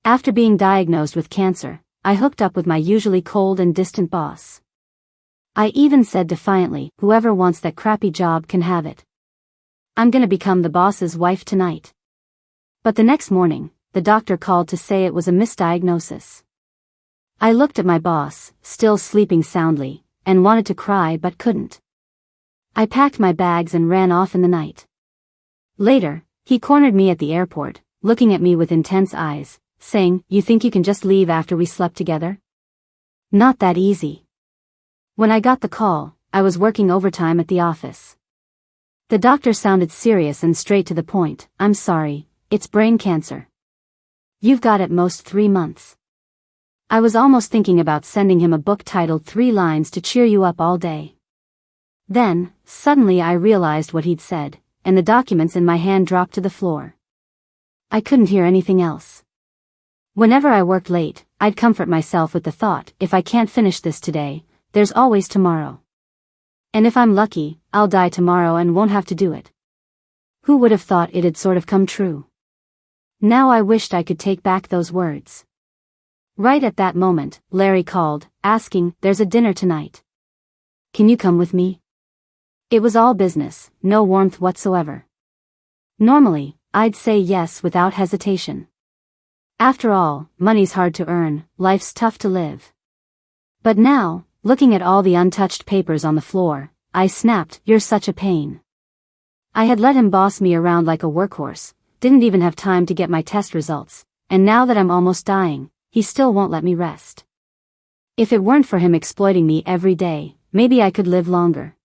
After being diagnosed with cancer, I hooked up with my usually cold and distant boss. I even said defiantly, "Whoever wants that crappy job can have it. I'm gonna become the boss's wife tonight." But the next morning, the doctor called to say it was a misdiagnosis. I looked at my boss, still sleeping soundly, and wanted to cry but couldn't. I packed my bags and ran off in the night. Later, he cornered me at the airport, looking at me with intense eyes, saying, "You think you can just leave after we slept together? Not that easy." When I got the call, I was working overtime at the office. The doctor sounded serious and straight to the point. "I'm sorry, it's brain cancer. You've got at most 3 months." I was almost thinking about sending him a book titled 3 Lines to Cheer You Up All Day. Then, suddenly I realized what he'd said, and the documents in my hand dropped to the floor. I couldn't hear anything else. Whenever I worked late, I'd comfort myself with the thought, if I can't finish this today, there's always tomorrow. And if I'm lucky, I'll die tomorrow and won't have to do it. Who would have thought it'd sort of come true? Now I wished I could take back those words. Right at that moment, Larry called, asking, "There's a dinner tonight. Can you come with me?" It was all business, no warmth whatsoever. Normally, I'd say yes without hesitation. After all, money's hard to earn, life's tough to live. But now, looking at all the untouched papers on the floor, I snapped, "You're such a pain." I had let him boss me around like a workhorse, didn't even have time to get my test results, and now that I'm almost dying, he still won't let me rest. If it weren't for him exploiting me every day, maybe I could live longer.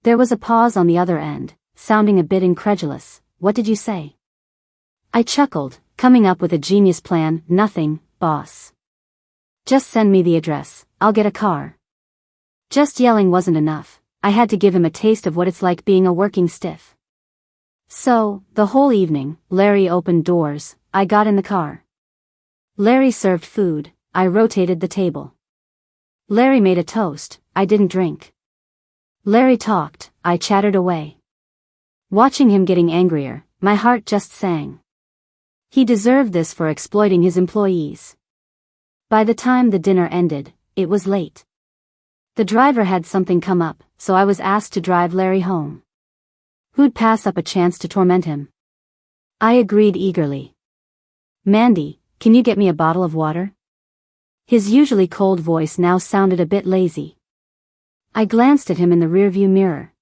There was a pause on the other end, sounding a bit incredulous. "What did you say?" I chuckled, coming up with a genius plan. "Nothing, boss. Just send me the address, I'll get a car." Just yelling wasn't enough, I had to give him a taste of what it's like being a working stiff. So, the whole evening, Larry opened doors, I got in the car. Larry served food, I rotated the table. Larry made a toast, I didn't drink. Larry talked, I chattered away. Watching him getting angrier, my heart just sang. He deserved this for exploiting his employees. By the time the dinner ended, it was late. The driver had something come up, so I was asked to drive Larry home. Who'd pass up a chance to torment him? I agreed eagerly. "Mandy, can you get me a bottle of water?" His usually cold voice now sounded a bit lazy. I glanced at him in the rearview mirror.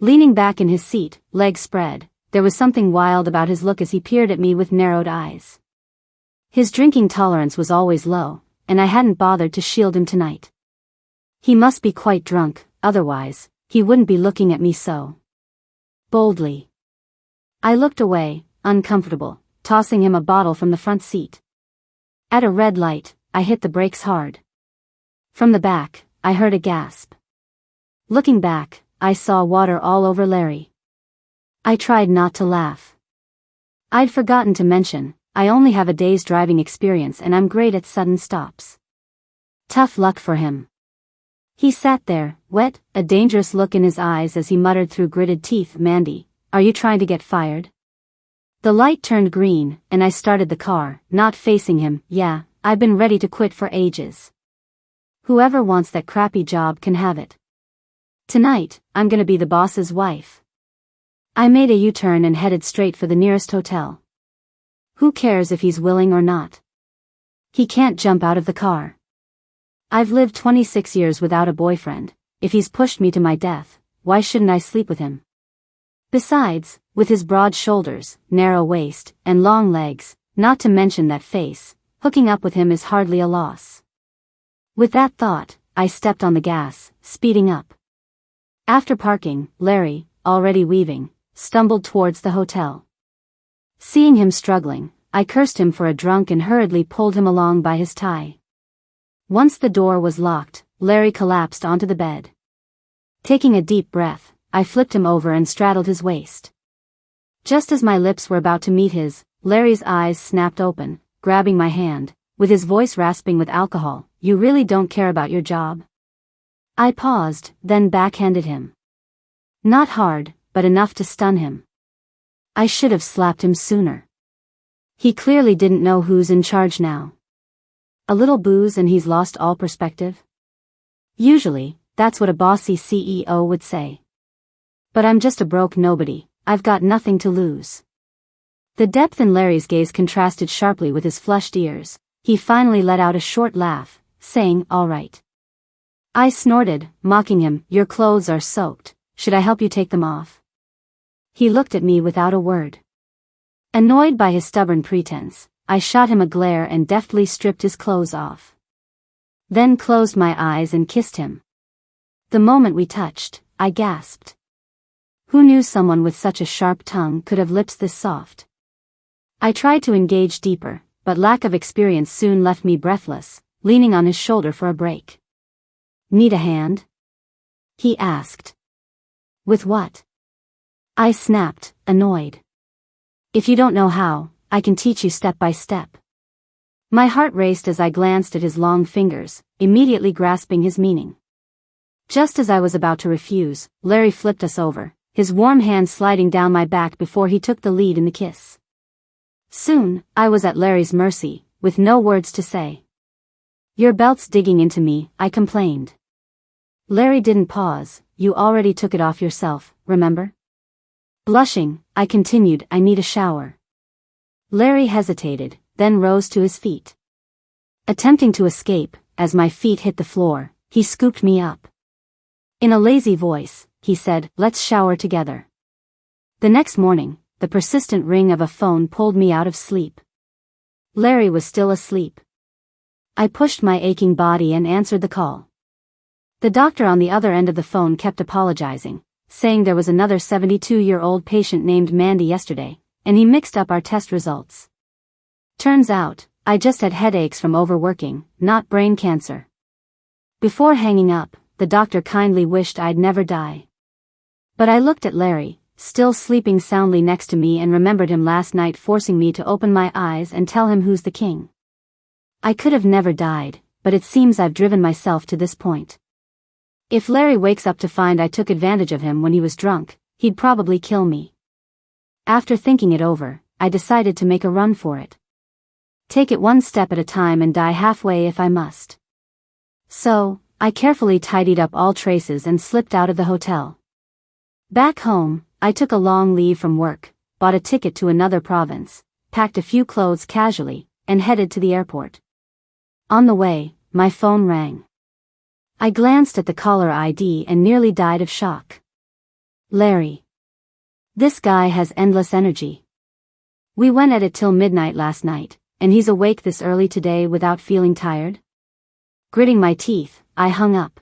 Leaning back in his seat, legs spread, there was something wild about his look as he peered at me with narrowed eyes. His drinking tolerance was always low, and I hadn't bothered to shield him tonight. He must be quite drunk, otherwise, he wouldn't be looking at me so boldly. I looked away, uncomfortable, tossing him a bottle from the front seat. At a red light, I hit the brakes hard. From the back, I heard a gasp. Looking back, I saw water all over Larry. I tried not to laugh. I'd forgotten to mention, I only have a day's driving experience and I'm great at sudden stops. Tough luck for him. He sat there, wet, a dangerous look in his eyes as he muttered through gritted teeth, "Mandy, are you trying to get fired?" The light turned green, and I started the car, not facing him. "Yeah, I've been ready to quit for ages. Whoever wants that crappy job can have it. Tonight, I'm gonna be the boss's wife." I made a U-turn and headed straight for the nearest hotel. Who cares if he's willing or not? He can't jump out of the car. I've lived 26 years without a boyfriend. If he's pushed me to my death, why shouldn't I sleep with him? Besides, with his broad shoulders, narrow waist, and long legs, not to mention that face, hooking up with him is hardly a loss. With that thought, I stepped on the gas, speeding up. After parking, Larry, already weaving, stumbled towards the hotel. Seeing him struggling, I cursed him for a drunk and hurriedly pulled him along by his tie. Once the door was locked, Larry collapsed onto the bed. Taking a deep breath, I flipped him over and straddled his waist. Just as my lips were about to meet his, Larry's eyes snapped open, grabbing my hand, with his voice rasping with alcohol. "You really don't care about your job?" I paused, then backhanded him. Not hard, but enough to stun him. I should have slapped him sooner. He clearly didn't know who's in charge now. A little booze and he's lost all perspective? Usually, that's what a bossy CEO would say. But I'm just a broke nobody, I've got nothing to lose. The depth in Larry's gaze contrasted sharply with his flushed ears. He finally let out a short laugh, saying, "All right." I snorted, mocking him, "Your clothes are soaked, should I help you take them off?" He looked at me without a word. Annoyed by his stubborn pretense, I shot him a glare and deftly stripped his clothes off. Then closed my eyes and kissed him. The moment we touched, I gasped. Who knew someone with such a sharp tongue could have lips this soft? I tried to engage deeper, but lack of experience soon left me breathless, leaning on his shoulder for a break. "Need a hand?" he asked. "With what?" I snapped, annoyed. "If you don't know how, I can teach you step by step." My heart raced as I glanced at his long fingers, immediately grasping his meaning. Just as I was about to refuse, Larry flipped us over, his warm hand sliding down my back before he took the lead in the kiss. Soon, I was at Larry's mercy, with no words to say. "Your belt's digging into me," I complained. Larry didn't pause. "You already took it off yourself, remember?" Blushing, I continued, "I need a shower." Larry hesitated, then rose to his feet. Attempting to escape, as my feet hit the floor, he scooped me up. In a lazy voice, he said, "Let's shower together." The next morning, the persistent ring of a phone pulled me out of sleep. Larry was still asleep. I pushed my aching body and answered the call. The doctor on the other end of the phone kept apologizing, saying there was another 72-year-old patient named Mandy yesterday, and he mixed up our test results. Turns out, I just had headaches from overworking, not brain cancer. Before hanging up, the doctor kindly wished I'd never die. But I looked at Larry, still sleeping soundly next to me, and remembered him last night forcing me to open my eyes and tell him who's the king. I could have never died, but it seems I've driven myself to this point. If Larry wakes up to find I took advantage of him when he was drunk, he'd probably kill me. After thinking it over, I decided to make a run for it. Take it one step at a time and die halfway if I must. So, I carefully tidied up all traces and slipped out of the hotel. Back home, I took a long leave from work, bought a ticket to another province, packed a few clothes casually, and headed to the airport. On the way, my phone rang. I glanced at the caller ID and nearly died of shock. Larry. This guy has endless energy. We went at it till midnight last night, and he's awake this early today without feeling tired? Gritting my teeth, I hung up.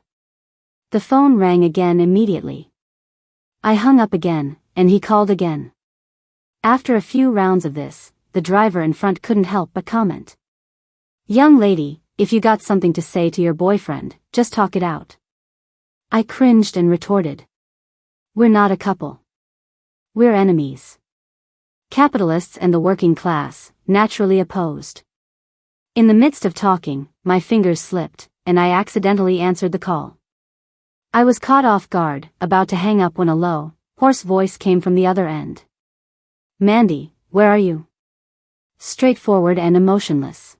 The phone rang again immediately. I hung up again, and he called again. After a few rounds of this, the driver in front couldn't help but comment. "Young lady, if you got something to say to your boyfriend, just talk it out." I cringed and retorted. "We're not a couple. We're enemies." Capitalists and the working class, naturally opposed. In the midst of talking, my fingers slipped, and I accidentally answered the call. I was caught off guard, about to hang up when a low, hoarse voice came from the other end. "Mandy, where are you?" Straightforward and emotionless.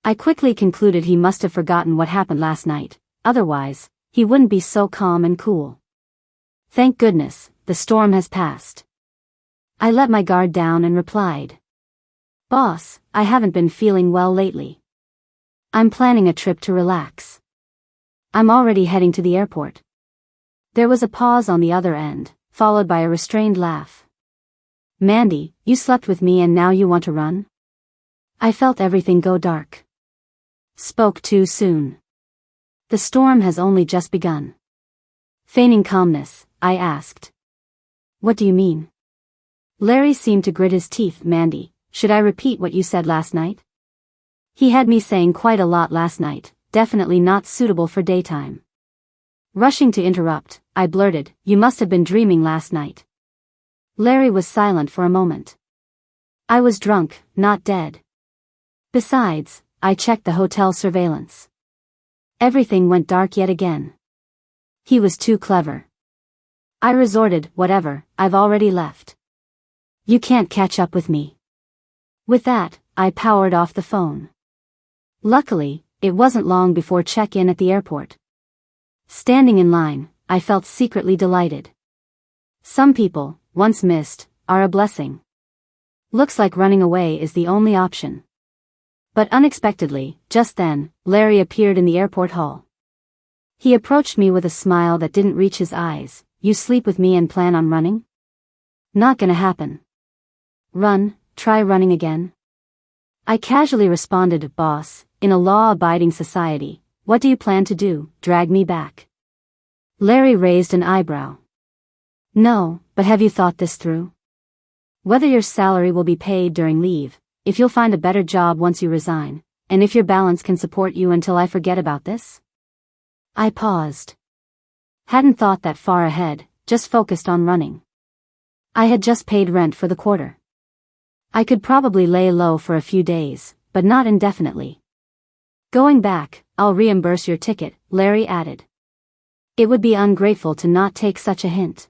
I quickly concluded he must have forgotten what happened last night, otherwise, he wouldn't be so calm and cool. Thank goodness, the storm has passed. I let my guard down and replied. "Boss, I haven't been feeling well lately. I'm planning a trip to relax. I'm already heading to the airport." There was a pause on the other end, followed by a restrained laugh. "Mandy, you slept with me and now you want to run?" I felt everything go dark. Spoke too soon. The storm has only just begun. Feigning calmness, I asked. "What do you mean?" Larry seemed to grit his teeth. "Mandy, should I repeat what you said last night?" He had me saying quite a lot last night, definitely not suitable for daytime. Rushing to interrupt, I blurted, "You must have been dreaming last night." Larry was silent for a moment. I was drunk, not dead. Besides, I checked the hotel surveillance. Everything went dark yet again. He was too clever. I resorted, "Whatever, I've already left. You can't catch up with me." With that, I powered off the phone. Luckily, it wasn't long before check-in at the airport. Standing in line, I felt secretly delighted. Some people, once missed, are a blessing. Looks like running away is the only option. But unexpectedly, just then, Larry appeared in the airport hall. He approached me with a smile that didn't reach his eyes. "You sleep with me and plan on running?" "Not gonna happen." "Run, try running again." I casually responded, "Boss, in a law-abiding society, what do you plan to do, drag me back?" Larry raised an eyebrow. "No, but have you thought this through? Whether your salary will be paid during leave, if you'll find a better job once you resign, and if your balance can support you until I forget about this?" I paused. Hadn't thought that far ahead, just focused on running. I had just paid rent for the quarter. I could probably lay low for a few days, but not indefinitely. "Going back, I'll reimburse your ticket," Larry added. It would be ungrateful to not take such a hint.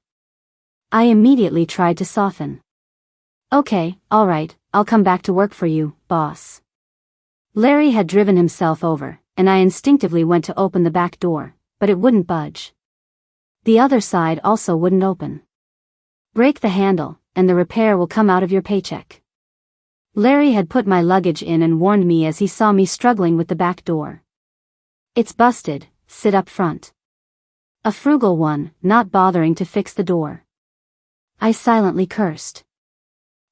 I immediately tried to soften. "Okay, all right, I'll come back to work for you, boss." Larry had driven himself over, and I instinctively went to open the back door, but it wouldn't budge. The other side also wouldn't open. "Break the handle, and the repair will come out of your paycheck." Larry had put my luggage in and warned me as he saw me struggling with the back door. "It's busted, sit up front." A frugal one, not bothering to fix the door. I silently cursed.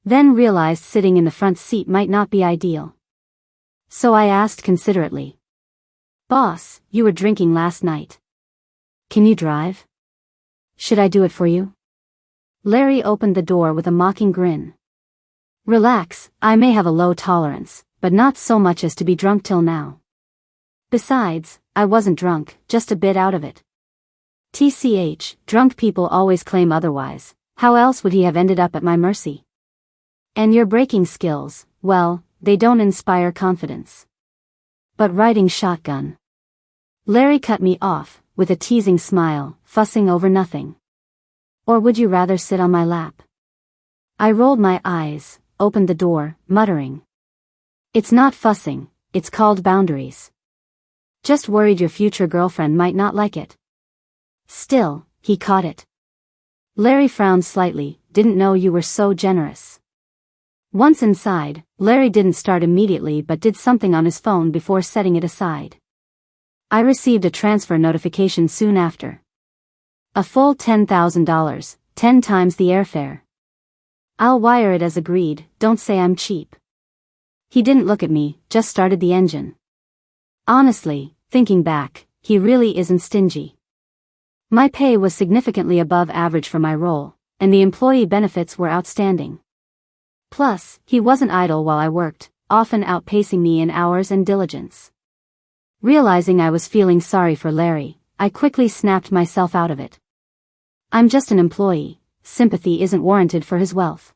Then realized sitting in the front seat might not be ideal. So I asked considerately, "Boss, you were drinking last night. Can you drive? Should I do it for you?" Larry opened the door with a mocking grin. "Relax, I may have a low tolerance, but not so much as to be drunk till now. Besides, I wasn't drunk, just a bit out of it." TCH, drunk people always claim otherwise. How else would he have ended up at my mercy? "And your braking skills, well, they don't inspire confidence." "But riding shotgun." Larry cut me off, with a teasing smile, fussing over nothing. "Or would you rather sit on my lap?" I rolled my eyes, opened the door, muttering, "It's not fussing, it's called boundaries. Just worried your future girlfriend might not like it." Still, he caught it. Larry frowned slightly. "Didn't know you were so generous." Once inside, Larry didn't start immediately but did something on his phone before setting it aside. I received a transfer notification soon after. A full $10,000, 10 times the airfare. "I'll wire it as agreed, don't say I'm cheap." He didn't look at me, just started the engine. Honestly, thinking back, he really isn't stingy. My pay was significantly above average for my role, and the employee benefits were outstanding. Plus, he wasn't idle while I worked, often outpacing me in hours and diligence. Realizing I was feeling sorry for Larry, I quickly snapped myself out of it. I'm just an employee, sympathy isn't warranted for his wealth.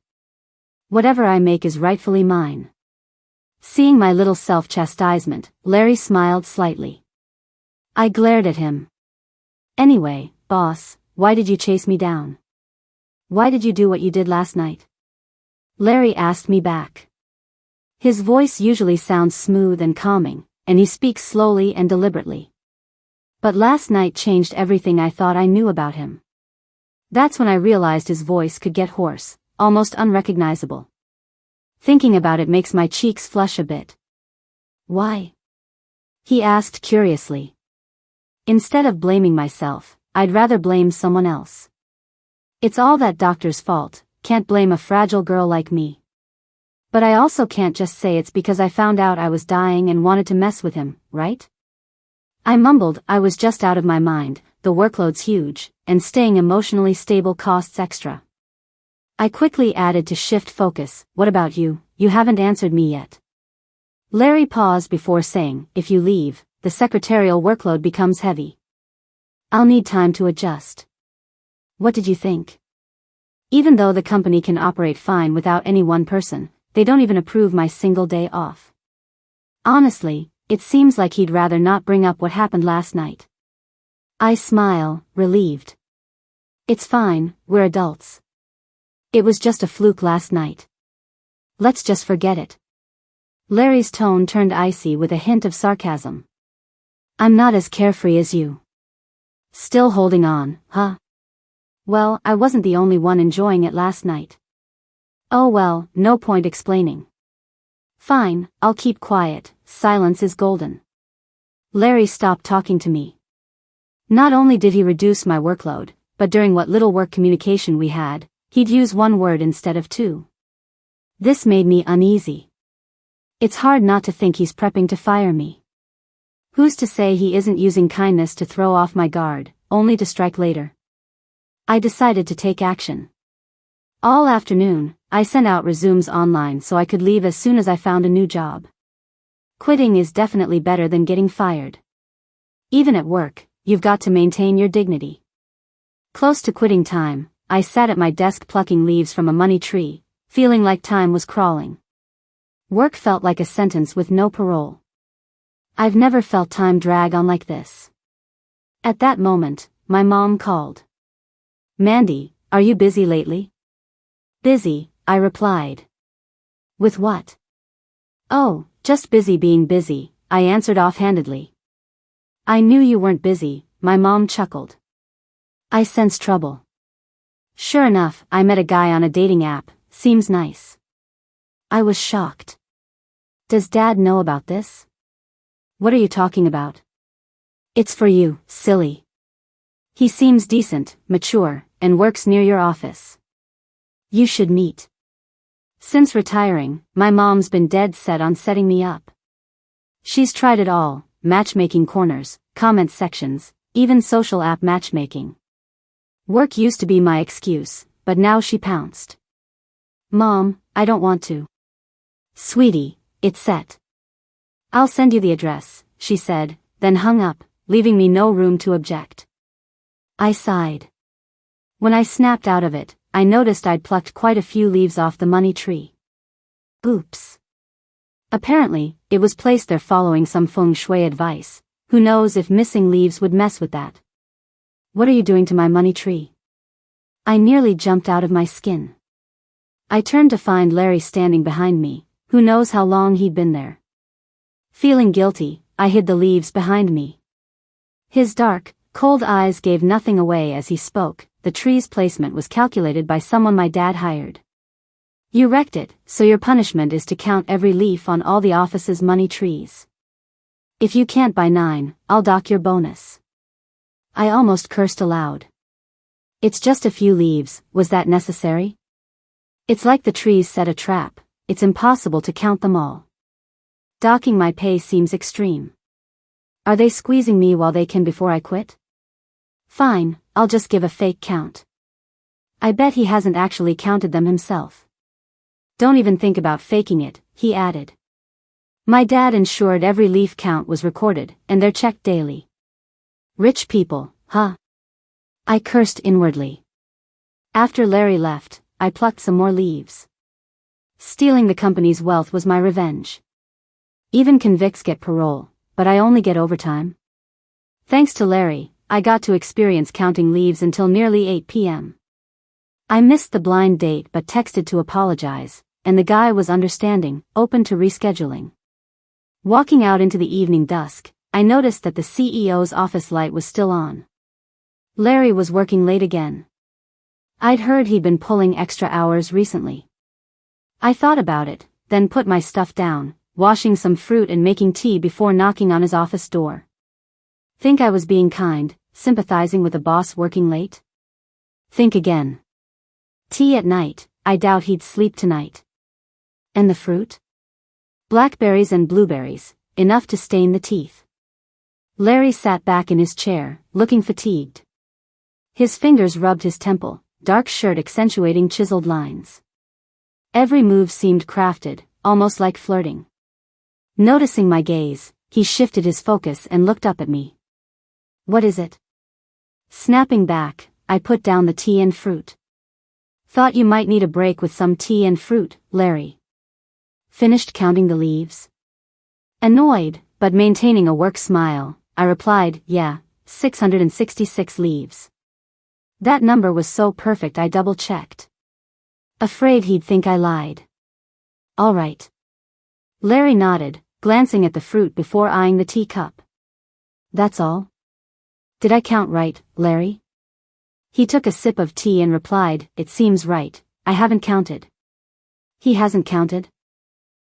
Whatever I make is rightfully mine. Seeing my little self-chastisement, Larry smiled slightly. I glared at him. "Anyway, boss, why did you chase me down? Why did you do what you did last night?" Larry asked me back. His voice usually sounds smooth and calming, and he speaks slowly and deliberately. But last night changed everything I thought I knew about him. That's when I realized his voice could get hoarse, almost unrecognizable. Thinking about it makes my cheeks flush a bit. "Why?" he asked curiously. Instead of blaming myself, I'd rather blame someone else. It's all that doctor's fault, can't blame a fragile girl like me. But I also can't just say it's because I found out I was dying and wanted to mess with him, right? I mumbled I was just out of my mind, the workload's huge, and staying emotionally stable costs extra. I quickly added to shift focus, "What about you? You haven't answered me yet." Larry paused before saying, "If you leave, the secretarial workload becomes heavy. I'll need time to adjust." What did you think? Even though the company can operate fine without any one person, they don't even approve my single day off. Honestly, it seems like he'd rather not bring up what happened last night. I smile, relieved. "It's fine, we're adults. It was just a fluke last night." Let's just forget it. Larry's tone turned icy with a hint of sarcasm. I'm not as carefree as you. Still holding on, huh? Well, I wasn't the only one enjoying it last night. Oh well, no point explaining. Fine, I'll keep quiet, silence is golden. Larry stopped talking to me. Not only did he reduce my workload, but during what little work communication we had, he'd use one word instead of two. This made me uneasy. It's hard not to think he's prepping to fire me. Who's to say he isn't using kindness to throw off my guard, only to strike later? I decided to take action. All afternoon, I sent out resumes online so I could leave as soon as I found a new job. Quitting is definitely better than getting fired. Even at work, you've got to maintain your dignity. Close to quitting time, I sat at my desk plucking leaves from a money tree, feeling like time was crawling. Work felt like a sentence with no parole. I've never felt time drag on like this. At that moment, my mom called. Mandy, are you busy lately? Busy, I replied. With what? Oh, just busy being busy, I answered offhandedly. I knew you weren't busy, my mom chuckled. I sensed trouble. Sure enough, I met a guy on a dating app, seems nice. I was shocked. Does Dad know about this? What are you talking about? It's for you, silly. He seems decent, mature, and works near your office. You should meet. Since retiring, my mom's been dead set on setting me up. She's tried it all, matchmaking corners, comment sections, even social app matchmaking. Work used to be my excuse, but now she pounced. Mom, I don't want to. Sweetie, it's set. I'll send you the address, she said, then hung up, leaving me no room to object. I sighed. When I snapped out of it, I noticed I'd plucked quite a few leaves off the money tree. Oops. Apparently, it was placed there following some feng shui advice. Who knows if missing leaves would mess with that? What are you doing to my money tree? I nearly jumped out of my skin. I turned to find Larry standing behind me. Who knows how long he'd been there? Feeling guilty, I hid the leaves behind me. His dark, cold eyes gave nothing away as he spoke. The tree's placement was calculated by someone my dad hired. You wrecked it, so your punishment is to count every leaf on all the office's money trees. If you can't by 9, I'll dock your bonus. I almost cursed aloud. It's just a few leaves, was that necessary? It's like the trees set a trap, it's impossible to count them all. Docking my pay seems extreme. Are they squeezing me while they can before I quit? Fine, I'll just give a fake count. I bet he hasn't actually counted them himself. Don't even think about faking it, he added. My dad ensured every leaf count was recorded, and they're checked daily. Rich people, huh? I cursed inwardly. After Larry left, I plucked some more leaves. Stealing the company's wealth was my revenge. Even convicts get parole, but I only get overtime. Thanks to Larry, I got to experience counting leaves until nearly 8 p.m. I missed the blind date but texted to apologize, and the guy was understanding, open to rescheduling. Walking out into the evening dusk, I noticed that the CEO's office light was still on. Larry was working late again. I'd heard he'd been pulling extra hours recently. I thought about it, then put my stuff down, washing some fruit and making tea before knocking on his office door. Think I was being kind, sympathizing with a boss working late? Think again. Tea at night, I doubt he'd sleep tonight. And the fruit? Blackberries and blueberries, enough to stain the teeth. Larry sat back in his chair, looking fatigued. His fingers rubbed his temple, dark shirt accentuating chiseled lines. Every move seemed crafted, almost like flirting. Noticing my gaze, he shifted his focus and looked up at me. What is it? Snapping back, I put down the tea and fruit. Thought you might need a break with some tea and fruit, Larry. Finished counting the leaves? Annoyed, but maintaining a work smile, I replied, yeah, 666 leaves. That number was so perfect I double-checked. Afraid he'd think I lied. All right. Larry nodded, glancing at the fruit before eyeing the teacup. That's all? Did I count right, Larry? He took a sip of tea and replied, It seems right, I haven't counted. He hasn't counted?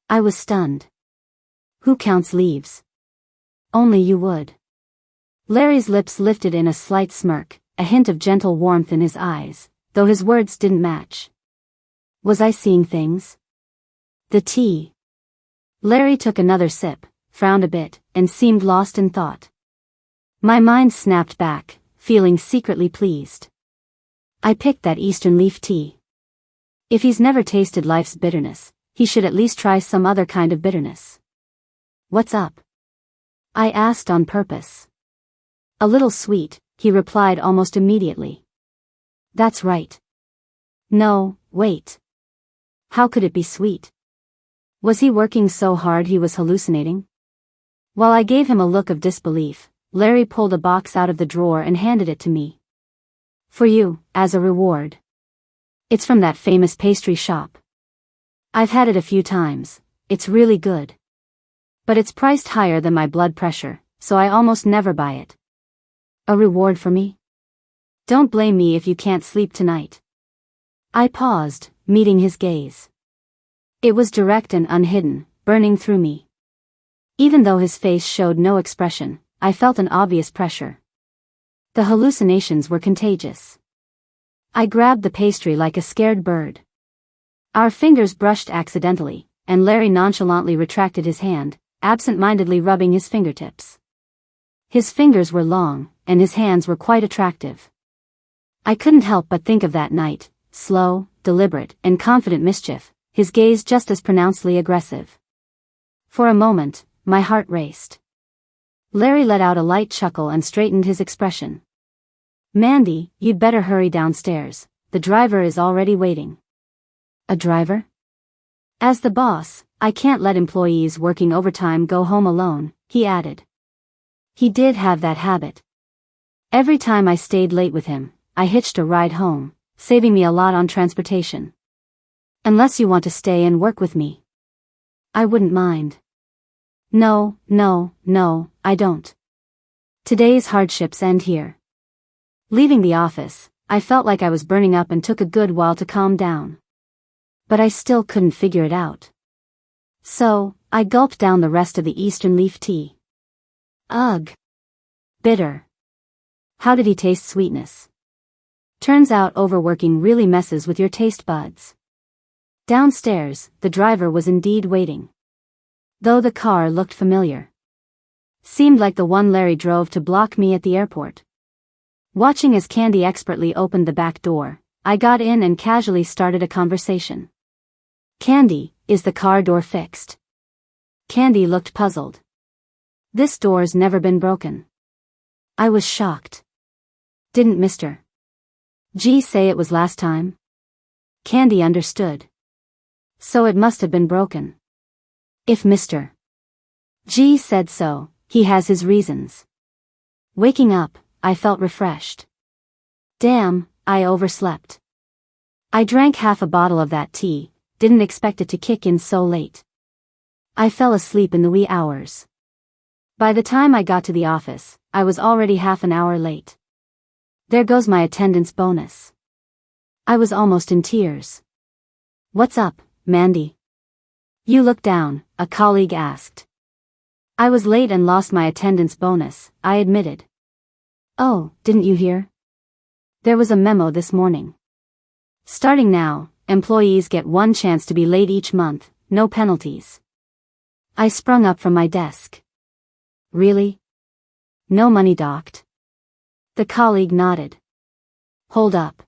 I was stunned. Who counts leaves? Only you would. Larry's lips lifted in a slight smirk, a hint of gentle warmth in his eyes, though his words didn't match. Was I seeing things? The tea. Larry took another sip, frowned a bit, and seemed lost in thought. My mind snapped back, feeling secretly pleased. I picked that Eastern leaf tea. If he's never tasted life's bitterness, he should at least try some other kind of bitterness. What's up? I asked on purpose. A little sweet, he replied almost immediately. That's right. No, wait. How could it be sweet? Was he working so hard he was hallucinating? While I gave him a look of disbelief, Larry pulled a box out of the drawer and handed it to me. For you, as a reward. It's from that famous pastry shop. I've had it a few times, it's really good. But it's priced higher than my blood pressure, so I almost never buy it. A reward for me? Don't blame me if you can't sleep tonight. I paused, meeting his gaze. It was direct and unhidden, burning through me. Even though his face showed no expression, I felt an obvious pressure. The hallucinations were contagious. I grabbed the pastry like a scared bird. Our fingers brushed accidentally, and Larry nonchalantly retracted his hand, absent-mindedly rubbing his fingertips. His fingers were long, and his hands were quite attractive. I couldn't help but think of that night, slow, deliberate, and confident mischief, his gaze just as pronouncedly aggressive. For a moment, my heart raced. Larry let out a light chuckle and straightened his expression. Mandy, you'd better hurry downstairs, the driver is already waiting. A driver? As the boss, I can't let employees working overtime go home alone, he added. He did have that habit. Every time I stayed late with him, I hitched a ride home, saving me a lot on transportation. Unless you want to stay and work with me. I wouldn't mind. No, I don't. Today's hardships end here. Leaving the office, I felt like I was burning up and took a good while to calm down. But I still couldn't figure it out. So, I gulped down the rest of the Eastern leaf tea. Ugh. Bitter. How did he taste sweetness? Turns out overworking really messes with your taste buds. Downstairs, the driver was indeed waiting. Though the car looked familiar. Seemed like the one Larry drove to block me at the airport. Watching as Candy expertly opened the back door, I got in and casually started a conversation. Candy, is the car door fixed? Candy looked puzzled. This door's never been broken. I was shocked. Didn't Mr. G say it was last time? Candy understood. So it must have been broken. If Mr. G said so, he has his reasons. Waking up, I felt refreshed. Damn, I overslept. I drank half a bottle of that tea, didn't expect it to kick in so late. I fell asleep in the wee hours. By the time I got to the office, I was already half an hour late. There goes my attendance bonus. I was almost in tears. What's up, Mandy? You look down, a colleague asked. I was late and lost my attendance bonus, I admitted. Oh, didn't you hear? There was a memo this morning. Starting now, employees get one chance to be late each month, no penalties. I sprung up from my desk. Really? No money docked? The colleague nodded. Hold up.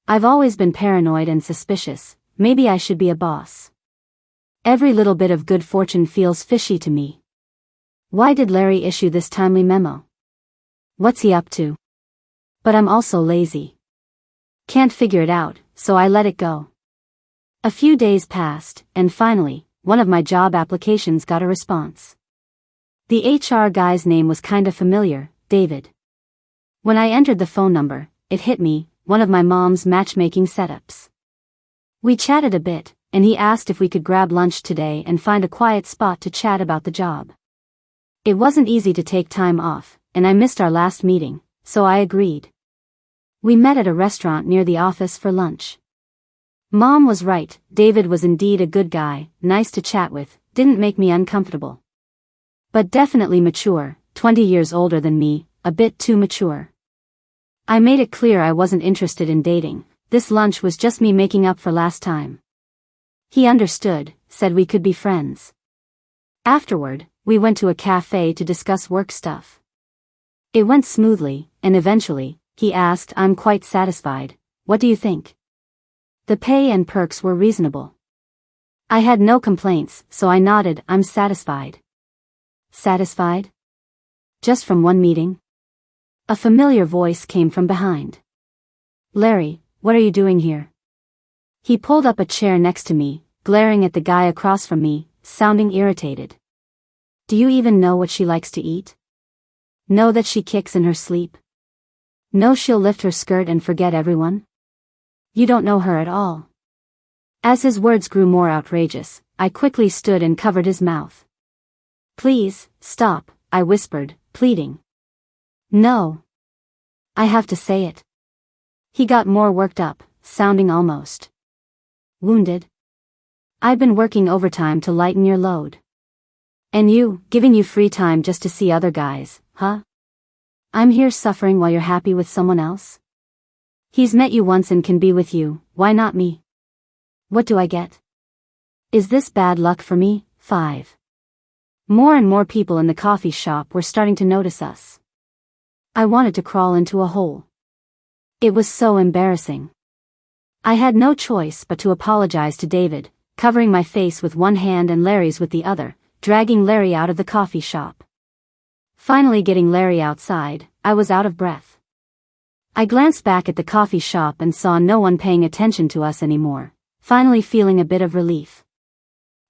I've always been paranoid and suspicious, maybe I should be a boss. Every little bit of good fortune feels fishy to me. Why did Larry issue this timely memo? What's he up to? But I'm also lazy. Can't figure it out, so I let it go. A few days passed, and finally, one of my job applications got a response. The HR guy's name was kinda familiar, David. When I entered the phone number, it hit me, one of my mom's matchmaking setups. We chatted a bit, and he asked if we could grab lunch today and find a quiet spot to chat about the job. It wasn't easy to take time off, and I missed our last meeting, so I agreed. We met at a restaurant near the office for lunch. Mom was right, David was indeed a good guy, nice to chat with, didn't make me uncomfortable. But definitely mature, 20 years older than me, a bit too mature. I made it clear I wasn't interested in dating, this lunch was just me making up for last time. He understood, said we could be friends. Afterward, we went to a cafe to discuss work stuff. It went smoothly, and eventually, he asked, I'm quite satisfied, what do you think? The pay and perks were reasonable. I had no complaints, so I nodded, I'm satisfied. Satisfied? Just from one meeting? A familiar voice came from behind. Larry, what are you doing here? He pulled up a chair next to me, glaring at the guy across from me, sounding irritated. Do you even know what she likes to eat? Know that she kicks in her sleep? Know she'll lift her skirt and forget everyone? You don't know her at all. As his words grew more outrageous, I quickly stood and covered his mouth. Please, stop, I whispered, pleading. No. I have to say it. He got more worked up, sounding almost wounded. I've been working overtime to lighten your load. And you, giving you free time just to see other guys, huh? I'm here suffering while you're happy with someone else? He's met you once and can be with you, why not me? What do I get? Is this bad luck for me? 5. More and more people in the coffee shop were starting to notice us. I wanted to crawl into a hole. It was so embarrassing. I had no choice but to apologize to David, covering my face with one hand and Larry's with the other, dragging Larry out of the coffee shop. Finally getting Larry outside, I was out of breath. I glanced back at the coffee shop and saw no one paying attention to us anymore, finally feeling a bit of relief.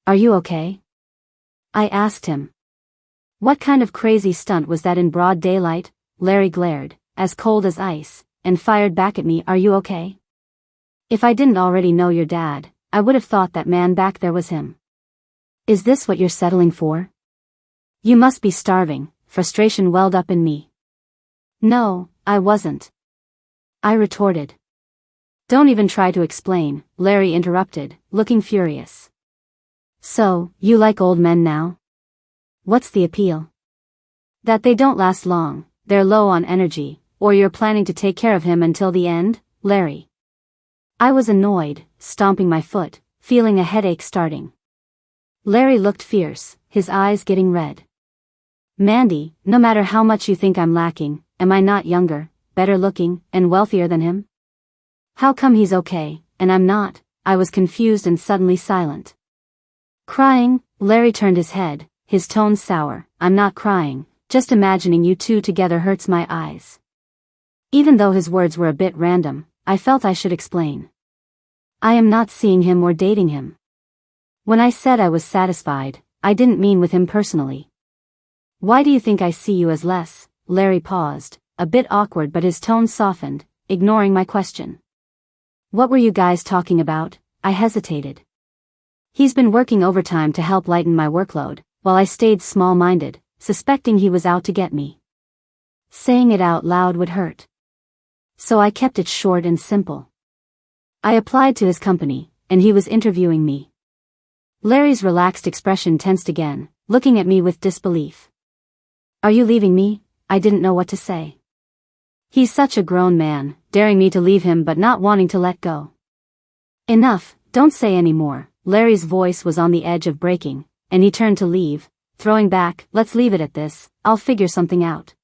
Are you okay? I asked him. What kind of crazy stunt was that in broad daylight? Larry glared, as cold as ice, and fired back at me, are you okay? If I didn't already know your dad, I would have thought that man back there was him. Is this what you're settling for? You must be starving, frustration welled up in me. No, I wasn't. I retorted. Don't even try to explain, Larry interrupted, looking furious. So, you like old men now? What's the appeal? That they don't last long, they're low on energy, or you're planning to take care of him until the end, Larry. I was annoyed, stomping my foot, feeling a headache starting. Larry looked fierce, his eyes getting red. Mandy, no matter how much you think I'm lacking, am I not younger, better looking, and wealthier than him? How come he's okay, and I'm not? I was confused and suddenly silent. Crying? Larry turned his head, his tone sour. I'm not crying, just imagining you two together hurts my eyes. Even though his words were a bit random, I felt I should explain. I am not seeing him or dating him. When I said I was satisfied, I didn't mean with him personally. Why do you think I see you as less? Larry paused, a bit awkward, but his tone softened, ignoring my question. What were you guys talking about? I hesitated. He's been working overtime to help lighten my workload, while I stayed small-minded, suspecting he was out to get me. Saying it out loud would hurt. So I kept it short and simple. I applied to his company, and he was interviewing me. Larry's relaxed expression tensed again, looking at me with disbelief. Are you leaving me? I didn't know what to say. He's such a grown man, daring me to leave him but not wanting to let go. Enough, don't say any more. Larry's voice was on the edge of breaking, and he turned to leave, throwing back, let's leave it at this, I'll figure something out.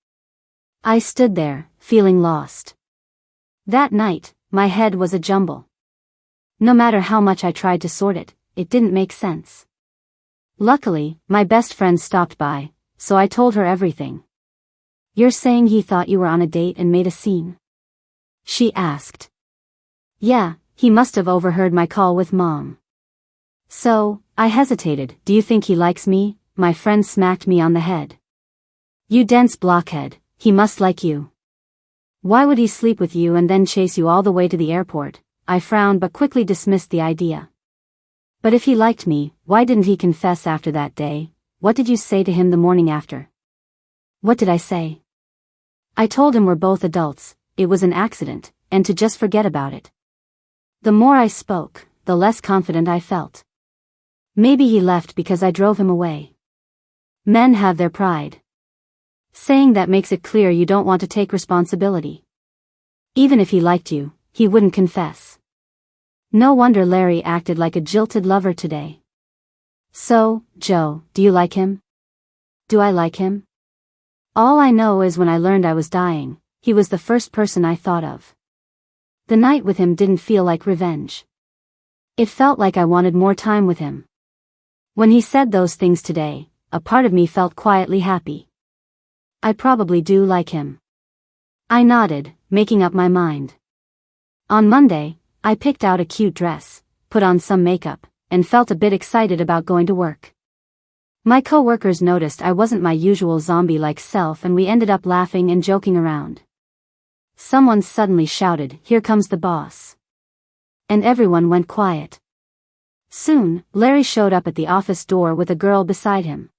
I stood there, feeling lost. That night, my head was a jumble. No matter how much I tried to sort it, it didn't make sense. Luckily, my best friend stopped by, so I told her everything. You're saying he thought you were on a date and made a scene? She asked. Yeah, he must have overheard my call with Mom. So, I hesitated. Do you think he likes me? My friend smacked me on the head. You dense blockhead, he must like you. Why would he sleep with you and then chase you all the way to the airport? I frowned but quickly dismissed the idea. But if he liked me, why didn't he confess after that day? What did you say to him the morning after? What did I say? I told him we're both adults, it was an accident, and to just forget about it. The more I spoke, the less confident I felt. Maybe he left because I drove him away. Men have their pride. Saying that makes it clear you don't want to take responsibility. Even if he liked you, he wouldn't confess. No wonder Larry acted like a jilted lover today. So, Joe, do you like him? Do I like him? All I know is when I learned I was dying, he was the first person I thought of. The night with him didn't feel like revenge. It felt like I wanted more time with him. When he said those things today, a part of me felt quietly happy. I probably do like him. I nodded, making up my mind. On Monday, I picked out a cute dress, put on some makeup, and felt a bit excited about going to work. My co-workers noticed I wasn't my usual zombie-like self and we ended up laughing and joking around. Someone suddenly shouted, "Here comes the boss." And everyone went quiet. Soon, Larry showed up at the office door with a girl beside him.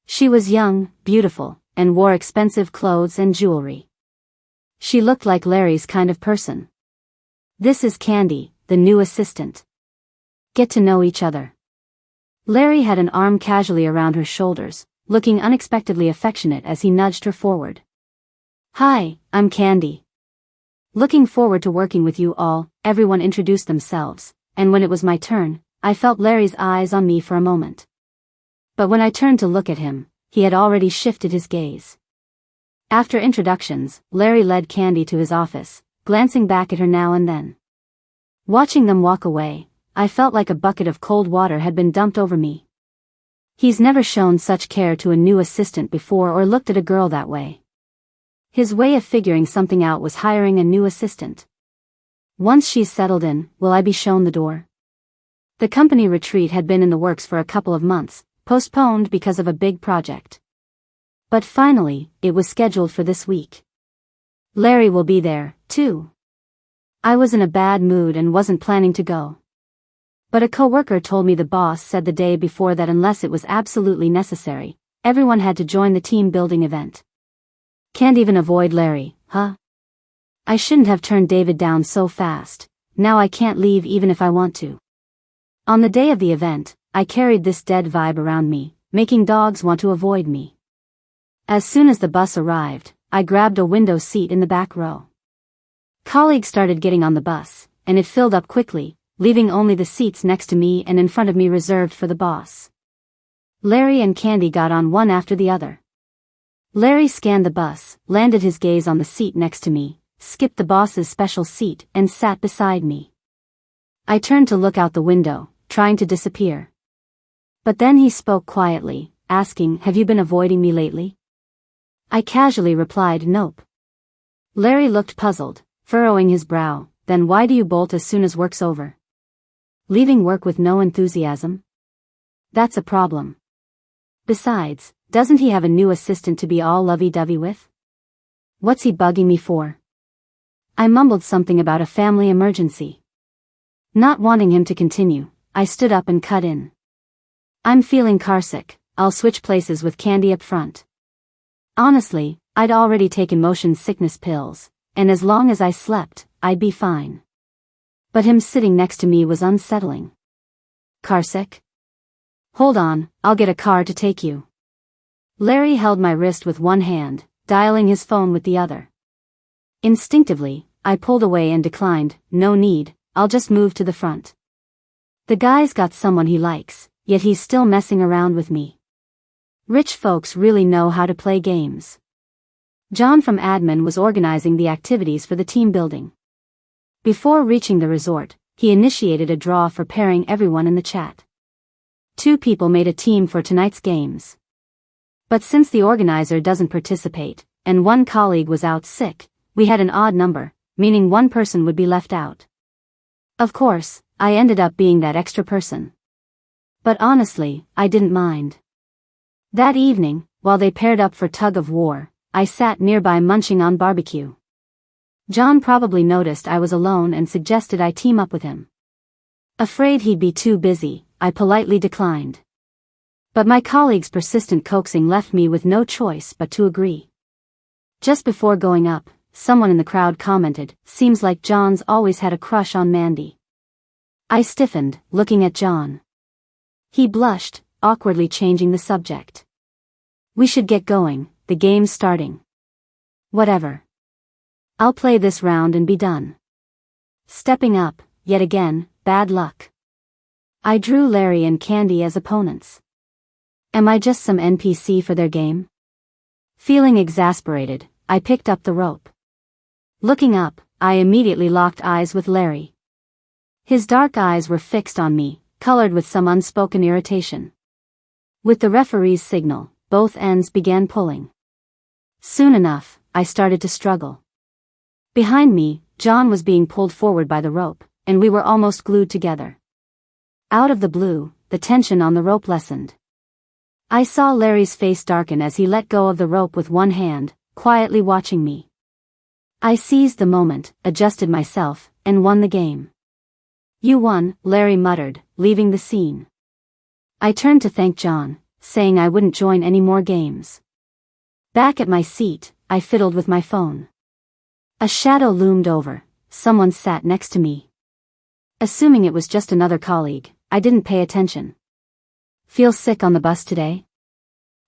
She was young, beautiful, and wore expensive clothes and jewelry. She looked like Larry's kind of person. "This is Candy, the new assistant. Get to know each other." Larry had an arm casually around her shoulders, looking unexpectedly affectionate as he nudged her forward. "Hi, I'm Candy. Looking forward to working with you all," everyone introduced themselves, and when it was my turn, I felt Larry's eyes on me for a moment. But when I turned to look at him, he had already shifted his gaze. After introductions, Larry led Candy to his office, glancing back at her now and then. Watching them walk away, I felt like a bucket of cold water had been dumped over me. He's never shown such care to a new assistant before or looked at a girl that way. His way of figuring something out was hiring a new assistant. Once she's settled in, will I be shown the door? The company retreat had been in the works for a couple of months, postponed because of a big project. But finally, it was scheduled for this week. Larry will be there, too. I was in a bad mood and wasn't planning to go. But a coworker told me the boss said the day before that unless it was absolutely necessary, everyone had to join the team building event. Can't even avoid Larry, huh? I shouldn't have turned David down so fast. Now I can't leave even if I want to. On the day of the event, I carried this dead vibe around me, making dogs want to avoid me. As soon as the bus arrived, I grabbed a window seat in the back row. Colleagues started getting on the bus, and it filled up quickly, leaving only the seats next to me and in front of me reserved for the boss. Larry and Candy got on one after the other. Larry scanned the bus, landed his gaze on the seat next to me, skipped the boss's special seat, and sat beside me. I turned to look out the window, trying to disappear. But then he spoke quietly, asking, "Have you been avoiding me lately?" I casually replied, "Nope." Larry looked puzzled, furrowing his brow. "Then why do you bolt as soon as work's over? Leaving work with no enthusiasm? That's a problem. Besides, doesn't he have a new assistant to be all lovey-dovey with? What's he bugging me for?" I mumbled something about a family emergency. Not wanting him to continue, I stood up and cut in. "I'm feeling carsick, I'll switch places with Candy up front." Honestly, I'd already taken motion sickness pills, and as long as I slept, I'd be fine. But him sitting next to me was unsettling. "Carsick? Hold on, I'll get a car to take you." Larry held my wrist with one hand, dialing his phone with the other. Instinctively, I pulled away and declined, "No need, I'll just move to the front." The guy's got someone he likes, yet he's still messing around with me. Rich folks really know how to play games. John from admin was organizing the activities for the team building. Before reaching the resort, he initiated a draw for pairing everyone in the chat. 2 people made a team for tonight's games. But since the organizer doesn't participate, and one colleague was out sick, we had an odd number, meaning one person would be left out. Of course, I ended up being that extra person. But honestly, I didn't mind. That evening, while they paired up for tug of war, I sat nearby munching on barbecue. John probably noticed I was alone and suggested I team up with him. Afraid he'd be too busy, I politely declined. But my colleague's persistent coaxing left me with no choice but to agree. Just before going up, someone in the crowd commented, "Seems like John's always had a crush on Mandy." I stiffened, looking at John. He blushed, awkwardly changing the subject. "We should get going, the game's starting." "Whatever. I'll play this round and be done." Stepping up, yet again, bad luck. I drew Larry and Candy as opponents. Am I just some NPC for their game? Feeling exasperated, I picked up the rope. Looking up, I immediately locked eyes with Larry. His dark eyes were fixed on me, colored with some unspoken irritation. With the referee's signal, both ends began pulling. Soon enough, I started to struggle. Behind me, John was being pulled forward by the rope, and we were almost glued together. Out of the blue, the tension on the rope lessened. I saw Larry's face darken as he let go of the rope with one hand, quietly watching me. I seized the moment, adjusted myself, and won the game. "You won," Larry muttered, leaving the scene. I turned to thank John, saying I wouldn't join any more games. Back at my seat, I fiddled with my phone. A shadow loomed over, someone sat next to me. Assuming it was just another colleague, I didn't pay attention. "Feel sick on the bus today?"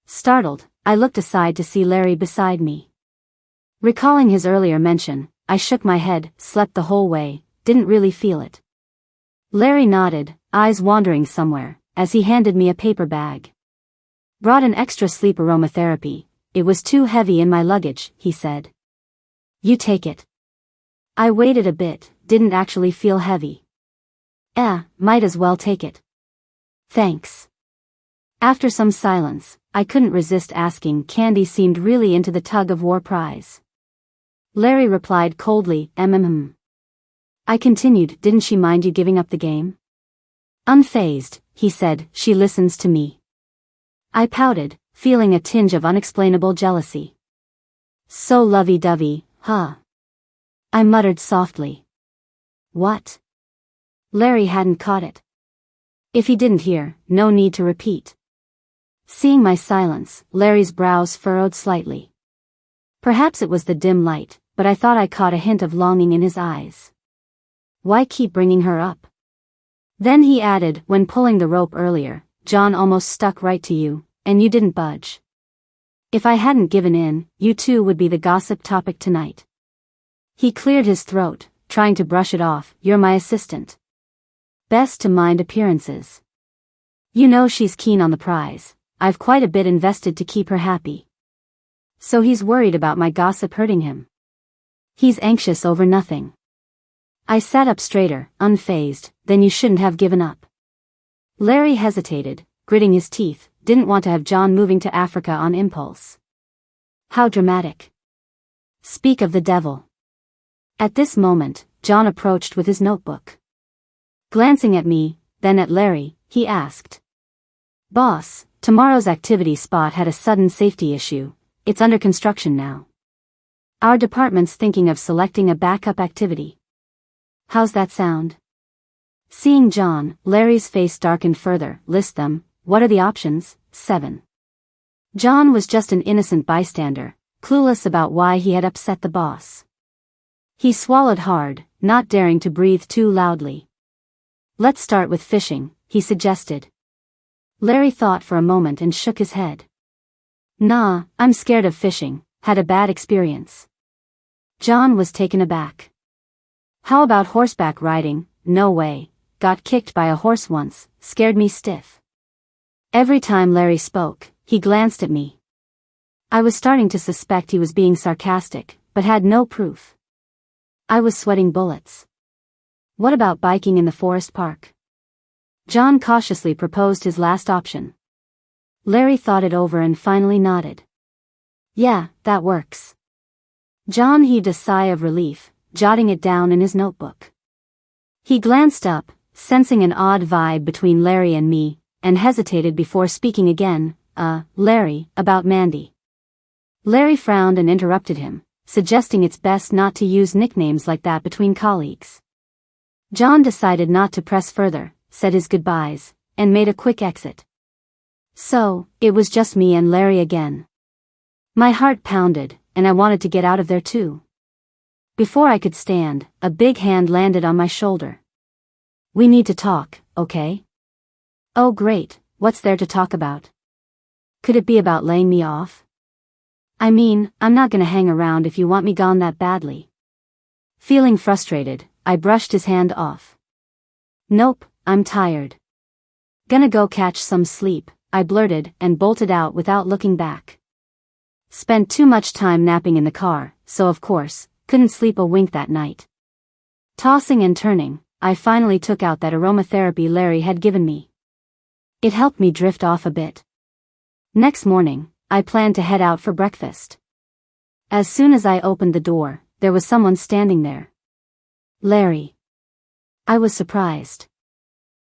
Startled, I looked aside to see Larry beside me. Recalling his earlier mention, I shook my head, slept the whole way, didn't really feel it. Larry nodded, eyes wandering somewhere, as he handed me a paper bag. "Brought an extra sleep aromatherapy, it was too heavy in my luggage," he said. "You take it." I waited a bit, didn't actually feel heavy. Might as well take it. "Thanks." After some silence, I couldn't resist asking. Candy seemed really into the tug-of-war prize. Larry replied coldly, I continued, "Didn't she mind you giving up the game?" "Unfazed," he said, "she listens to me." I pouted, feeling a tinge of unexplainable jealousy. "So lovey-dovey, huh?" I muttered softly. "What?" Larry hadn't caught it. If he didn't hear, no need to repeat. Seeing my silence, Larry's brows furrowed slightly. Perhaps it was the dim light, but I thought I caught a hint of longing in his eyes. Why keep bringing her up? Then he added, "When pulling the rope earlier, John almost stuck right to you, and you didn't budge. If I hadn't given in, you too would be the gossip topic tonight." He cleared his throat, trying to brush it off. "You're my assistant. Best to mind appearances. You know she's keen on the prize. I've quite a bit invested to keep her happy." So he's worried about my gossip hurting him. He's anxious over nothing. I sat up straighter, unfazed. "Then you shouldn't have given up." Larry hesitated, gritting his teeth, didn't want to have John moving to Africa on impulse. How dramatic. Speak of the devil. At this moment, John approached with his notebook. Glancing at me, then at Larry, he asked, "Boss, tomorrow's activity spot had a sudden safety issue. It's under construction now. Our department's thinking of selecting a backup activity. How's that sound?" Seeing John, Larry's face darkened further. "List them. What are the options?" 7. John was just an innocent bystander, clueless about why he had upset the boss. He swallowed hard, not daring to breathe too loudly. "Let's start with fishing," he suggested. Larry thought for a moment and shook his head. "Nah, I'm scared of fishing, had a bad experience." John was taken aback. "How about horseback riding?" "No way, got kicked by a horse once, scared me stiff." Every time Larry spoke, he glanced at me. I was starting to suspect he was being sarcastic, but had no proof. I was sweating bullets. "What about biking in the forest park?" John cautiously proposed his last option. Larry thought it over and finally nodded. "Yeah, that works." John heaved a sigh of relief, jotting it down in his notebook. He glanced up, sensing an odd vibe between Larry and me, and hesitated before speaking again. Larry, about Mandy." Larry frowned and interrupted him, suggesting it's best not to use nicknames like that between colleagues. John decided not to press further, said his goodbyes, and made a quick exit. So, it was just me and Larry again. My heart pounded, and I wanted to get out of there too. Before I could stand, a big hand landed on my shoulder. We need to talk, okay? Oh great, what's there to talk about? Could it be about laying me off? I mean, I'm not gonna hang around if you want me gone that badly. Feeling frustrated, I brushed his hand off. Nope, I'm tired. Gonna go catch some sleep, I blurted and bolted out without looking back. Spent too much time napping in the car, so of course, couldn't sleep a wink that night. Tossing and turning, I finally took out that aromatherapy Larry had given me. It helped me drift off a bit. Next morning, I planned to head out for breakfast. As soon as I opened the door, there was someone standing there. Larry. I was surprised.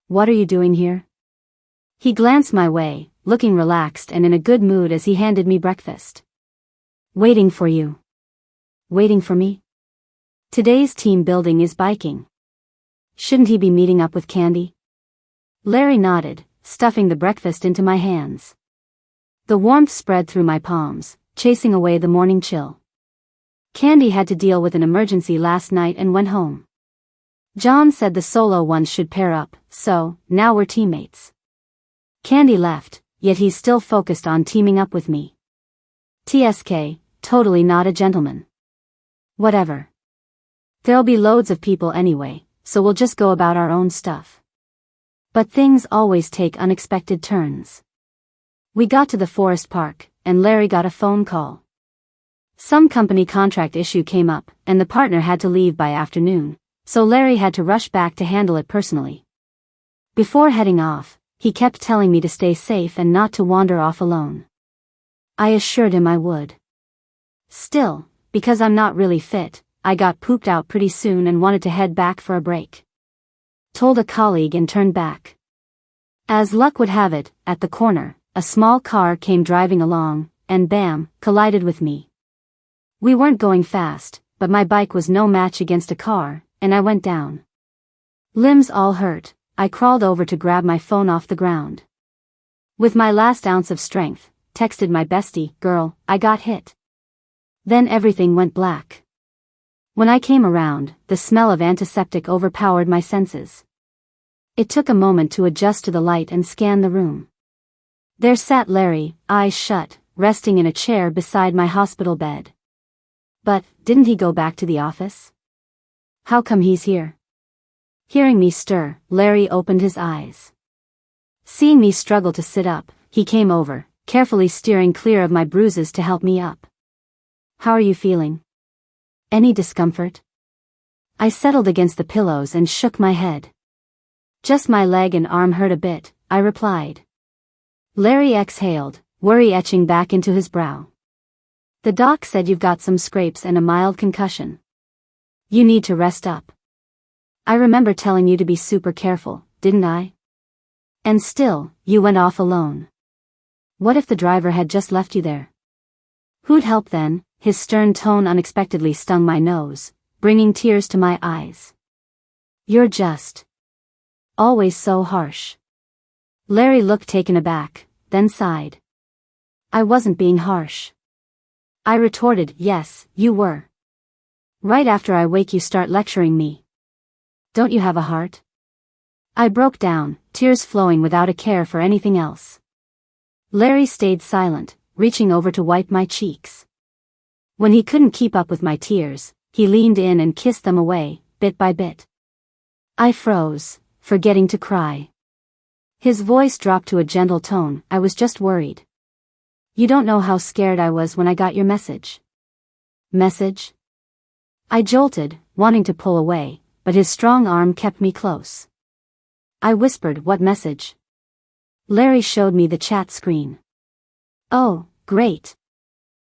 What are you doing here? He glanced my way, looking relaxed and in a good mood as he handed me breakfast. Waiting for you. Waiting for me? Today's team building is biking. Shouldn't he be meeting up with Candy? Larry nodded, stuffing the breakfast into my hands. The warmth spread through my palms, chasing away the morning chill. Candy had to deal with an emergency last night and went home. John said the solo ones should pair up, so, now we're teammates. Candy left, yet he's still focused on teaming up with me. TSK, totally not a gentleman. Whatever. There'll be loads of people anyway, so we'll just go about our own stuff. But things always take unexpected turns. We got to the forest park, and Larry got a phone call. Some company contract issue came up, and the partner had to leave by afternoon, so Larry had to rush back to handle it personally. Before heading off, he kept telling me to stay safe and not to wander off alone. I assured him I would. Still, because I'm not really fit, I got pooped out pretty soon and wanted to head back for a break. Told a colleague and turned back. As luck would have it, at the corner, a small car came driving along, and bam, collided with me. We weren't going fast, but my bike was no match against a car, and I went down. Limbs all hurt, I crawled over to grab my phone off the ground. With my last ounce of strength, texted my bestie, girl, I got hit. Then everything went black. When I came around, the smell of antiseptic overpowered my senses. It took a moment to adjust to the light and scan the room. There sat Larry, eyes shut, resting in a chair beside my hospital bed. But, didn't he go back to the office? How come he's here? Hearing me stir, Larry opened his eyes. Seeing me struggle to sit up, he came over, carefully steering clear of my bruises to help me up. How are you feeling? Any discomfort? I settled against the pillows and shook my head. Just my leg and arm hurt a bit, I replied. Larry exhaled, worry etching back into his brow. The doc said you've got some scrapes and a mild concussion. You need to rest up. I remember telling you to be super careful, didn't I? And still, you went off alone. What if the driver had just left you there? Who'd help then? His stern tone unexpectedly stung my nose, bringing tears to my eyes. You're just always so harsh. Larry looked taken aback, then sighed. I wasn't being harsh. I retorted, yes, you were. Right after I wake you start lecturing me. Don't you have a heart? I broke down, tears flowing without a care for anything else. Larry stayed silent, reaching over to wipe my cheeks. When he couldn't keep up with my tears, he leaned in and kissed them away, bit by bit. I froze, forgetting to cry. His voice dropped to a gentle tone, I was just worried. You don't know how scared I was when I got your message. Message? I jolted, wanting to pull away, but his strong arm kept me close. I whispered, what message? Larry showed me the chat screen. Oh, great.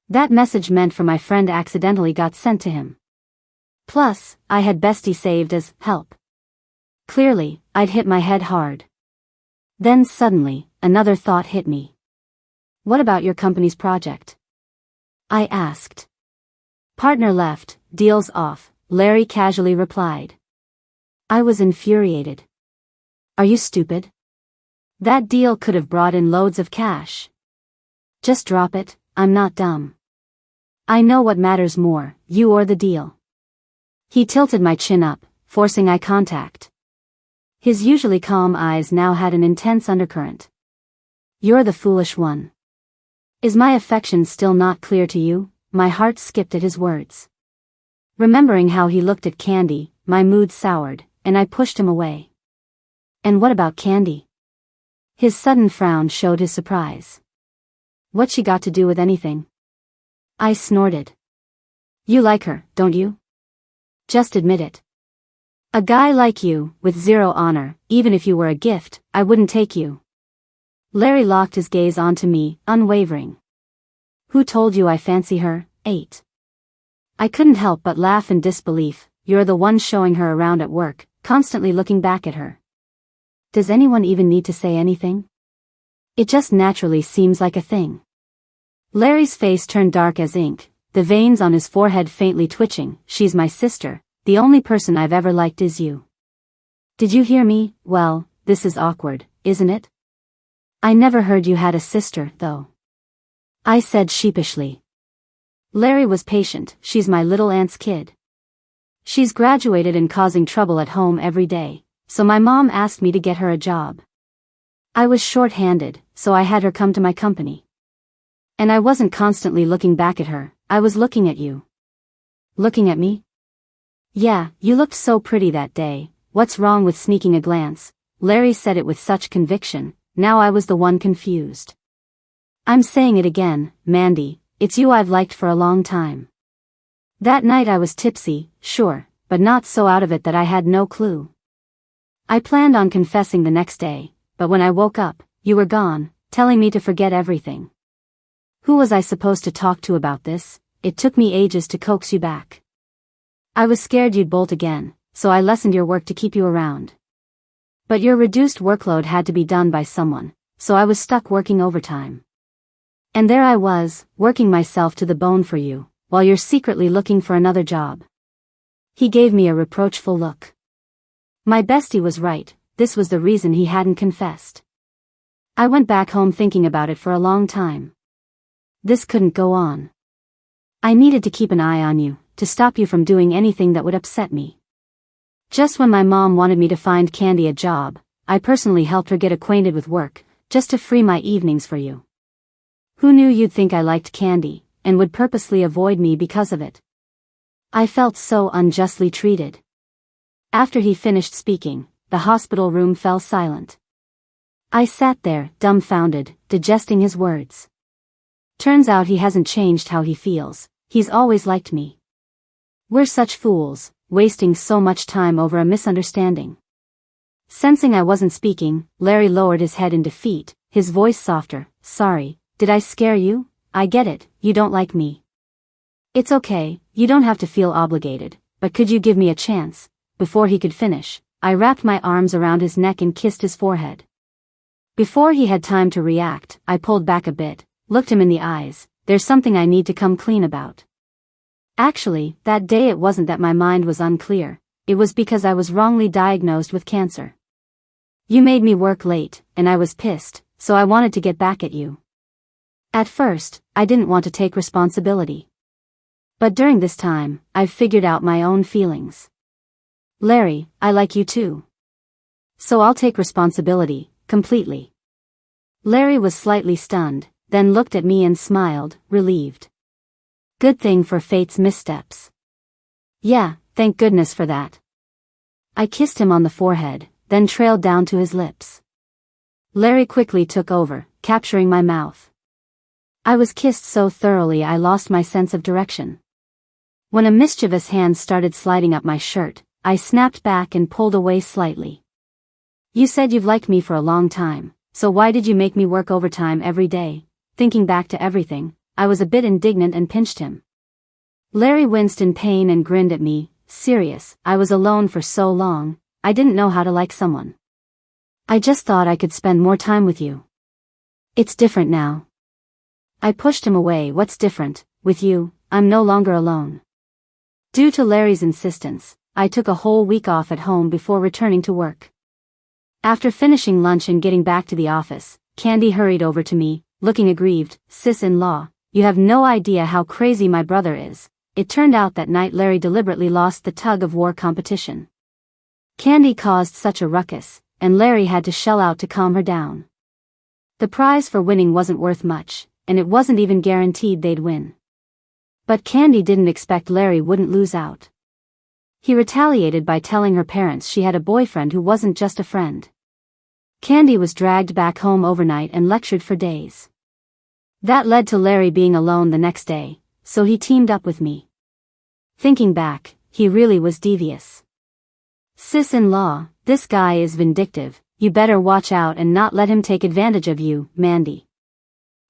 That message meant for my friend accidentally got sent to him. Plus, I had bestie saved as help. Clearly, I'd hit my head hard. Then suddenly, another thought hit me. What about your company's project? I asked. Partner left, deals off, Larry casually replied. I was infuriated. Are you stupid? That deal could have brought in loads of cash. Just drop it, I'm not dumb. I know what matters more, you or the deal. He tilted my chin up, forcing eye contact. His usually calm eyes now had an intense undercurrent. You're the foolish one. Is my affection still not clear to you? My heart skipped at his words. Remembering how he looked at Candy, my mood soured, and I pushed him away. And what about Candy? His sudden frown showed his surprise. What's she got to do with anything? I snorted. You like her, don't you? Just admit it. A guy like you, with zero honor, even if you were a gift, I wouldn't take you. Larry locked his gaze onto me, unwavering. Who told you I fancy her? 8. I couldn't help but laugh in disbelief. You're the one showing her around at work, constantly looking back at her. Does anyone even need to say anything? It just naturally seems like a thing. Larry's face turned dark as ink, the veins on his forehead faintly twitching. She's my sister, the only person I've ever liked is you. Did you hear me? Well, this is awkward, isn't it? I never heard you had a sister, though. I said sheepishly. Larry was patient. She's my little aunt's kid. She's graduated and causing trouble at home every day, so my mom asked me to get her a job. I was short-handed, so I had her come to my company. And I wasn't constantly looking back at her, I was looking at you. Looking at me? Yeah, you looked so pretty that day. What's wrong with sneaking a glance? Larry said it with such conviction, now I was the one confused. I'm saying it again, Mandy, it's you I've liked for a long time. That night I was tipsy, sure, but not so out of it that I had no clue. I planned on confessing the next day, but when I woke up, you were gone, telling me to forget everything. Who was I supposed to talk to about this? It took me ages to coax you back. I was scared you'd bolt again, so I lessened your work to keep you around. But your reduced workload had to be done by someone, so I was stuck working overtime. And there I was, working myself to the bone for you, while you're secretly looking for another job. He gave me a reproachful look. My bestie was right, this was the reason he hadn't confessed. I went back home thinking about it for a long time. This couldn't go on. I needed to keep an eye on you, to stop you from doing anything that would upset me. Just when my mom wanted me to find Candy a job, I personally helped her get acquainted with work, just to free my evenings for you. Who knew you'd think I liked Candy, and would purposely avoid me because of it? I felt so unjustly treated. After he finished speaking, the hospital room fell silent. I sat there, dumbfounded, digesting his words. Turns out he hasn't changed how he feels, he's always liked me. We're such fools, wasting so much time over a misunderstanding. Sensing I wasn't speaking, Larry lowered his head in defeat, his voice softer. Sorry, did I scare you? I get it, you don't like me. It's okay, you don't have to feel obligated, but could you give me a chance? Before he could finish, I wrapped my arms around his neck and kissed his forehead. Before he had time to react, I pulled back a bit, looked him in the eyes. There's something I need to come clean about. Actually, that day it wasn't that my mind was unclear, it was because I was wrongly diagnosed with cancer. You made me work late, and I was pissed, so I wanted to get back at you. At first, I didn't want to take responsibility. But during this time, I've figured out my own feelings. Larry, I like you too. So I'll take responsibility, completely. Larry was slightly stunned, then looked at me and smiled, relieved. Good thing for fate's missteps. Yeah, thank goodness for that. I kissed him on the forehead, then trailed down to his lips. Larry quickly took over, capturing my mouth. I was kissed so thoroughly I lost my sense of direction. When a mischievous hand started sliding up my shirt, I snapped back and pulled away slightly. You said you've liked me for a long time, so why did you make me work overtime every day? Thinking back to everything, I was a bit indignant and pinched him. Larry winced in pain and grinned at me, serious. I was alone for so long, I didn't know how to like someone. I just thought I could spend more time with you. It's different now. I pushed him away. What's different? With you, I'm no longer alone. Due to Larry's insistence, I took a whole week off at home before returning to work. After finishing lunch and getting back to the office, Candy hurried over to me, looking aggrieved. "Sis-in-law, you have no idea how crazy my brother is. It turned out that night Larry deliberately lost the tug-of-war competition." Candy caused such a ruckus, and Larry had to shell out to calm her down. The prize for winning wasn't worth much, and it wasn't even guaranteed they'd win. But Candy didn't expect Larry wouldn't lose out. He retaliated by telling her parents she had a boyfriend who wasn't just a friend. Candy was dragged back home overnight and lectured for days. That led to Larry being alone the next day, so he teamed up with me. Thinking back, he really was devious. "Sis-in-law, this guy is vindictive. You better watch out and not let him take advantage of you, Mandy."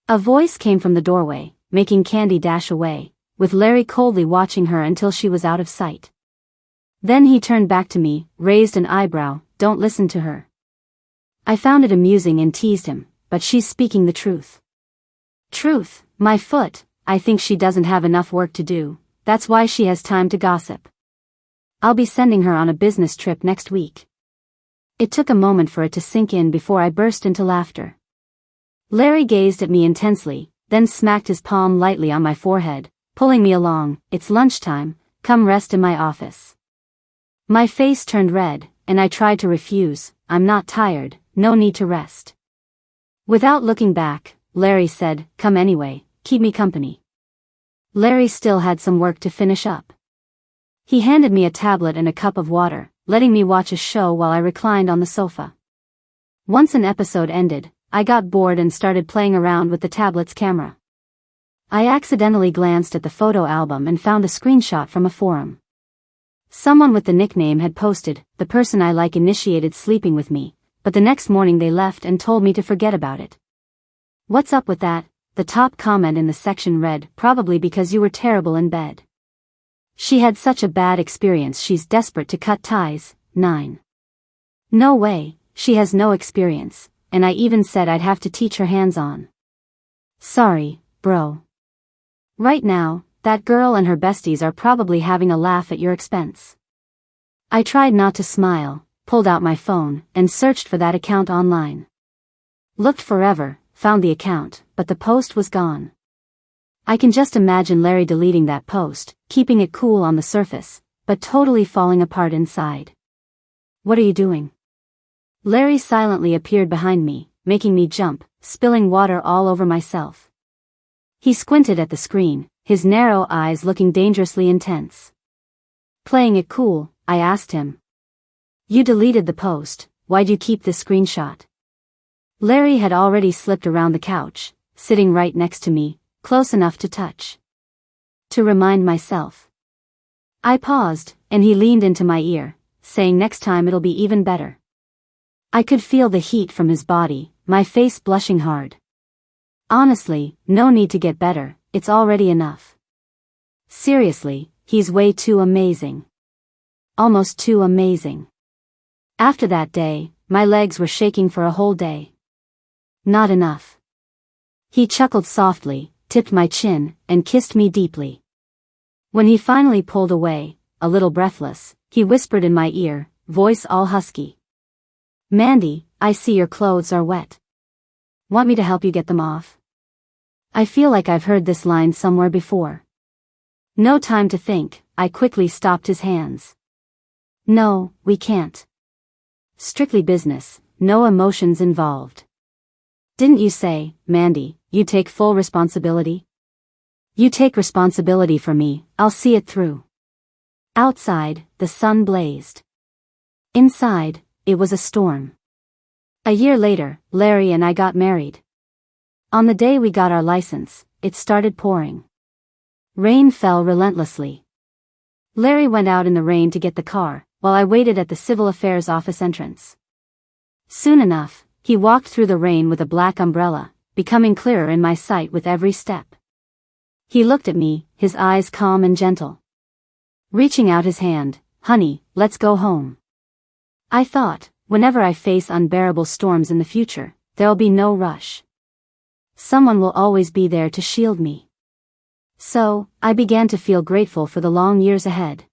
A voice came from the doorway, making Candy dash away, with Larry coldly watching her until she was out of sight. Then he turned back to me, raised an eyebrow. "Don't listen to her." I found it amusing and teased him, "But she's speaking the truth." "Truth, my foot. I think she doesn't have enough work to do, that's why she has time to gossip. I'll be sending her on a business trip next week." It took a moment for it to sink in before I burst into laughter. Larry gazed at me intensely, then smacked his palm lightly on my forehead, pulling me along. "It's lunchtime, come rest in my office." My face turned red, and I tried to refuse. "I'm not tired, no need to rest." Without looking back, Larry said, "Come anyway, keep me company." Larry still had some work to finish up. He handed me a tablet and a cup of water, letting me watch a show while I reclined on the sofa. Once an episode ended, I got bored and started playing around with the tablet's camera. I accidentally glanced at the photo album and found a screenshot from a forum. Someone with the nickname had posted, "The person I like initiated sleeping with me, but the next morning they left and told me to forget about it. What's up with that?" The top comment in the section read, "Probably because you were terrible in bed. She had such a bad experience she's desperate to cut ties." 9. No way, she has no experience, and I even said I'd have to teach her hands-on. Sorry, bro. Right now, that girl and her besties are probably having a laugh at your expense. I tried not to smile, pulled out my phone, and searched for that account online. Looked forever, found the account, but the post was gone. I can just imagine Larry deleting that post, keeping it cool on the surface, but totally falling apart inside. "What are you doing?" Larry silently appeared behind me, making me jump, spilling water all over myself. He squinted at the screen, his narrow eyes looking dangerously intense. "Playing it cool?" I asked him. "You deleted the post, why'd you keep this screenshot?" Larry had already slipped around the couch, sitting right next to me, close enough to touch. "To remind myself." I paused, and he leaned into my ear, saying next time it'll be even better. I could feel the heat from his body, my face blushing hard. Honestly, no need to get better, it's already enough. Seriously, he's way too amazing. Almost too amazing. After that day, my legs were shaking for a whole day. Not enough. He chuckled softly, tipped my chin, and kissed me deeply. When he finally pulled away, a little breathless, he whispered in my ear, voice all husky. "Mandy, I see your clothes are wet. Want me to help you get them off?" I feel like I've heard this line somewhere before. No time to think, I quickly stopped his hands. "No, we can't. Strictly business, no emotions involved. Didn't you say, Mandy, you take full responsibility? You take responsibility for me, I'll see it through." Outside, the sun blazed. Inside, it was a storm. A year later, Larry and I got married. On the day we got our license, it started pouring. Rain fell relentlessly. Larry went out in the rain to get the car, while I waited at the Civil Affairs office entrance. Soon enough, he walked through the rain with a black umbrella, becoming clearer in my sight with every step. He looked at me, his eyes calm and gentle. Reaching out his hand, "Honey, let's go home." I thought, whenever I face unbearable storms in the future, there'll be no rush. Someone will always be there to shield me. So, I began to feel grateful for the long years ahead.